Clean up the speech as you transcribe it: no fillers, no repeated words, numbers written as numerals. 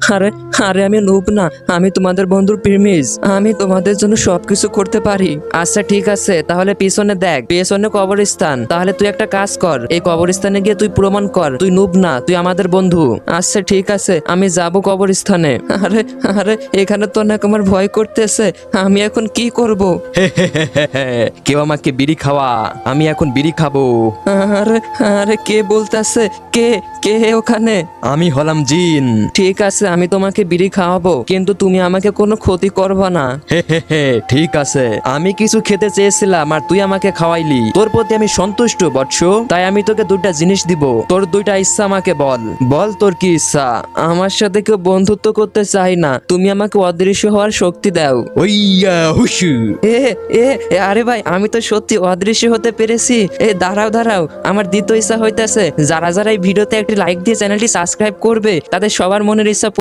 আরে আরে আমি নুব না, আমি তোমাদের বন্ধুর প্রিমিস। আমি তোমাদের জন্য সবকিছু করতে পারি। আচ্ছা ঠিক আছে, তাহলে পিছনে দেখ, পেছনে কবরস্থান। তাহলে তুই একটা কাজ কর, এই কবরস্থানে গিয়ে তুই প্রমাণ কর তুই নুব না, তুই আমাদের বন্ধু। আচ্ছা ঠিক আছে, আমি যাব কবরস্থানে। আরে আরে এখানে তো অনেক আমার ভয় করতেছে, আমি এখন কি করব? কেউ আমাকে বিড়ি খাওয়া, আমি এখন বিড়ি খাবো। আরে আরে কে বলতেছে? কে কে ওখানে? আমি হলাম জিন। ঠিক আছে, আমি তোমাকে বিড়ি খাওয়াবো, কিন্তু তুমি আমাকে কোনো ক্ষতি করবে না। ঠিক আছে, আমি কিছু খেতে চেয়েছিলাম আর তুই আমাকে খাওয়াইলি, তোর প্রতি আমি সন্তুষ্ট বৎস। তাই আমি তোকে দুইটা জিনিস দিব, তোর দুইটা ইচ্ছা আমাকে বল, বল তোর কি ইচ্ছা। আমার সাথে কেউ বন্ধুত্ব করতে চাই না, তুমি আমাকে অদৃশ্য হওয়ার শক্তি দাও। ওইয়া হুসু। এ এ এ, আরে ভাই, আমি তো সত্যি অদৃশ্য হতে পেরেছি। দাঁড়াও দাঁড়াও, আমার দ্বিতীয় ইচ্ছা হইতেছে, যারা যারা এই ভিডিওতে একটি লাইক দিয়ে চ্যানেলটি সাবস্ক্রাইব করবে তাদের সবার মনের ইচ্ছা